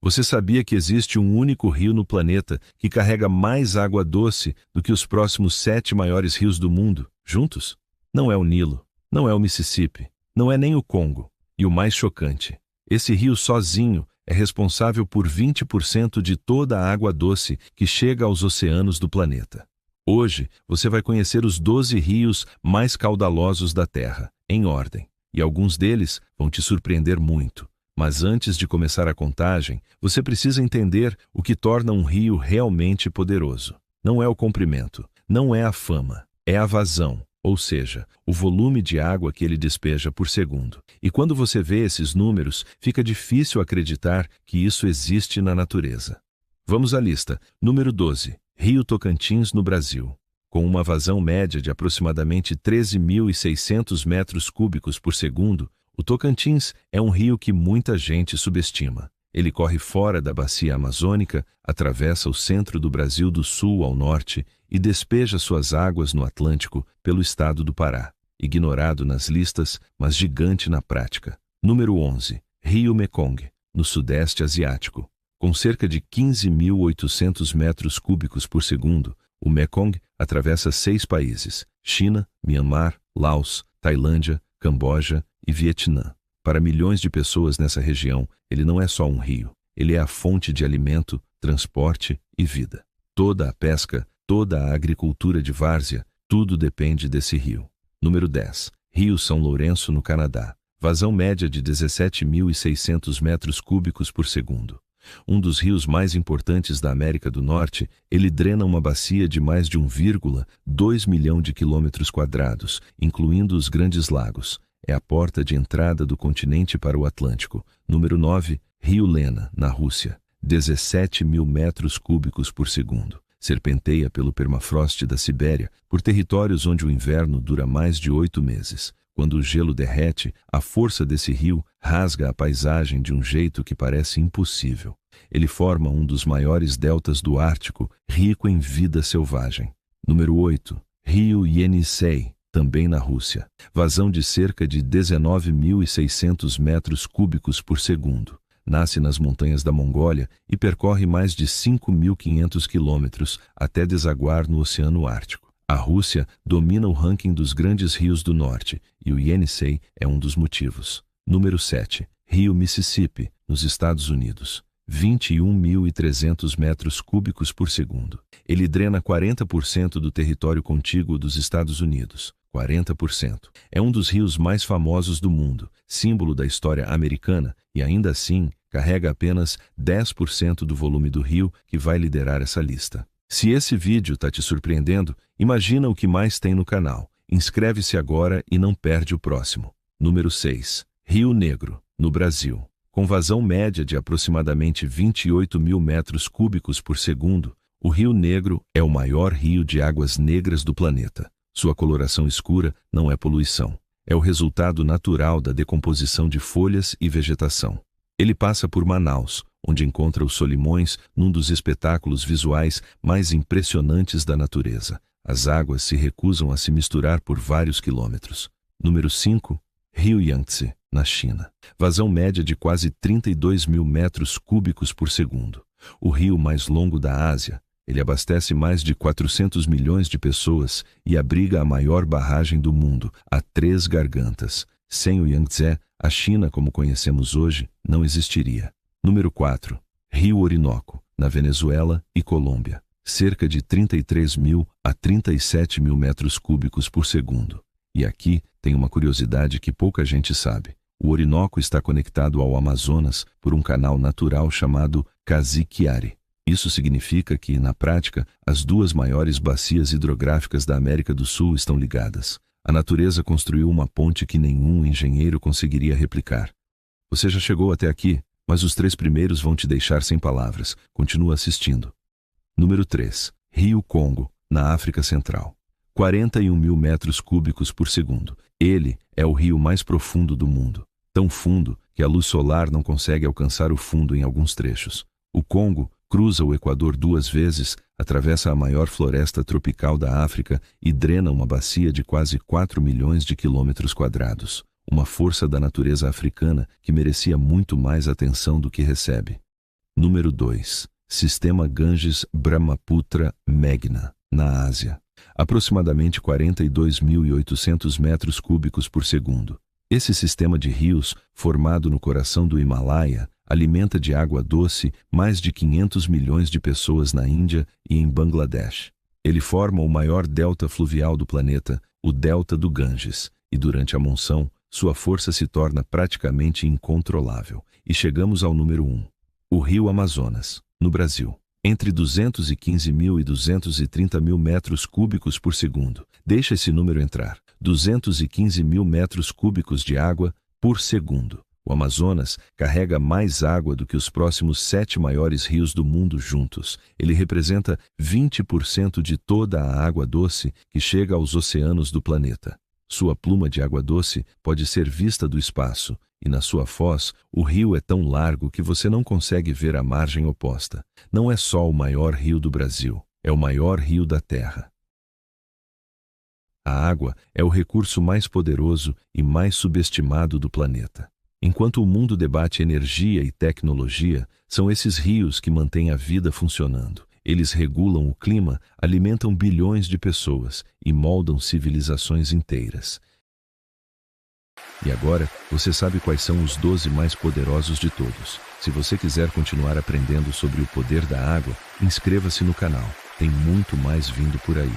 Você sabia que existe um único rio no planeta que carrega mais água doce do que os próximos 7 maiores rios do mundo, juntos? Não é o Nilo, não é o Mississippi, não é nem o Congo. E o mais chocante, esse rio sozinho é responsável por 20% de toda a água doce que chega aos oceanos do planeta. Hoje, você vai conhecer os 12 rios mais caudalosos da Terra, em ordem, e alguns deles vão te surpreender muito. Mas antes de começar a contagem, você precisa entender o que torna um rio realmente poderoso. Não é o comprimento, não é a fama, é a vazão, ou seja, o volume de água que ele despeja por segundo. E quando você vê esses números, fica difícil acreditar que isso existe na natureza. Vamos à lista. Número 12. Rio Tocantins, no Brasil. Com uma vazão média de aproximadamente 13.600 metros cúbicos por segundo, o Tocantins é um rio que muita gente subestima. Ele corre fora da bacia amazônica, atravessa o centro do Brasil do sul ao norte e despeja suas águas no Atlântico pelo estado do Pará. Ignorado nas listas, mas gigante na prática. Número 11. Rio Mekong, no Sudeste Asiático. Com cerca de 15.800 metros cúbicos por segundo, o Mekong atravessa 6 países: China, Myanmar, Laos, Tailândia, Camboja e Vietnã. Para milhões de pessoas nessa região, ele não é só um rio, ele é a fonte de alimento, transporte e vida. Toda a pesca, toda a agricultura de várzea, tudo depende desse rio. Número 10. Rio São Lourenço, no Canadá. Vazão média de 17.600 metros cúbicos por segundo. Um dos rios mais importantes da América do Norte, ele drena uma bacia de mais de 1,2 milhão de quilômetros quadrados, incluindo os Grandes Lagos. É a porta de entrada do continente para o Atlântico. Número 9. Rio Lena, na Rússia. 17.000 metros cúbicos por segundo. Serpenteia pelo permafrost da Sibéria, por territórios onde o inverno dura mais de 8 meses. Quando o gelo derrete, a força desse rio rasga a paisagem de um jeito que parece impossível. Ele forma um dos maiores deltas do Ártico, rico em vida selvagem. Número 8. Rio Yenisei, também na Rússia. Vazão de cerca de 19.600 metros cúbicos por segundo. Nasce nas montanhas da Mongólia e percorre mais de 5.500 quilômetros até desaguar no Oceano Ártico. A Rússia domina o ranking dos grandes rios do norte e o Yenisei é um dos motivos. Número 7. Rio Mississippi, nos Estados Unidos. 21.300 metros cúbicos por segundo. Ele drena 40% do território contíguo dos Estados Unidos. 40%. É um dos rios mais famosos do mundo, símbolo da história americana, e ainda assim carrega apenas 10% do volume do rio que vai liderar essa lista. Se esse vídeo está te surpreendendo, imagina o que mais tem no canal. Inscreve-se agora e não perde o próximo. Número 6. Rio Negro, no Brasil. Com vazão média de aproximadamente 28.000 metros cúbicos por segundo, o Rio Negro é o maior rio de águas negras do planeta. Sua coloração escura não é poluição. É o resultado natural da decomposição de folhas e vegetação. Ele passa por Manaus, onde encontra os Solimões num dos espetáculos visuais mais impressionantes da natureza. As águas se recusam a se misturar por vários quilômetros. Número 5. Rio Yangtze, na China. Vazão média de quase 32.000 metros cúbicos por segundo. O rio mais longo da Ásia. Ele abastece mais de 400 milhões de pessoas e abriga a maior barragem do mundo, a 3 gargantas. Sem o Yangtze, a China, como conhecemos hoje, não existiria. Número 4. Rio Orinoco, na Venezuela e Colômbia. Cerca de 33.000 a 37.000 metros cúbicos por segundo. E aqui tem uma curiosidade que pouca gente sabe. O Orinoco está conectado ao Amazonas por um canal natural chamado Casiquiare. Isso significa que, na prática, as 2 maiores bacias hidrográficas da América do Sul estão ligadas. A natureza construiu uma ponte que nenhum engenheiro conseguiria replicar. Você já chegou até aqui, mas os 3 primeiros vão te deixar sem palavras. Continua assistindo. Número 3. Rio Congo, na África Central. 41.000 metros cúbicos por segundo. Ele é o rio mais profundo do mundo. Tão fundo que a luz solar não consegue alcançar o fundo em alguns trechos. O Congo cruza o Equador 2 vezes, atravessa a maior floresta tropical da África e drena uma bacia de quase 4 milhões de quilômetros quadrados. Uma força da natureza africana que merecia muito mais atenção do que recebe. Número 2. Sistema Ganges-Brahmaputra-Meghna, na Ásia. Aproximadamente 42.800 metros cúbicos por segundo. Esse sistema de rios, formado no coração do Himalaia, alimenta de água doce mais de 500 milhões de pessoas na Índia e em Bangladesh. Ele forma o maior delta fluvial do planeta, o Delta do Ganges, e durante a monção, sua força se torna praticamente incontrolável. E chegamos ao número 1. O Rio Amazonas, no Brasil. Entre 215.000 e 230.000 metros cúbicos por segundo. Deixa esse número entrar. 215.000 metros cúbicos de água por segundo. O Amazonas carrega mais água do que os próximos 7 maiores rios do mundo juntos. Ele representa 20% de toda a água doce que chega aos oceanos do planeta. Sua pluma de água doce pode ser vista do espaço, e na sua foz, o rio é tão largo que você não consegue ver a margem oposta. Não é só o maior rio do Brasil, é o maior rio da Terra. A água é o recurso mais poderoso e mais subestimado do planeta. Enquanto o mundo debate energia e tecnologia, são esses rios que mantêm a vida funcionando. Eles regulam o clima, alimentam bilhões de pessoas e moldam civilizações inteiras. E agora, você sabe quais são os 12 mais poderosos de todos. Se você quiser continuar aprendendo sobre o poder da água, inscreva-se no canal. Tem muito mais vindo por aí.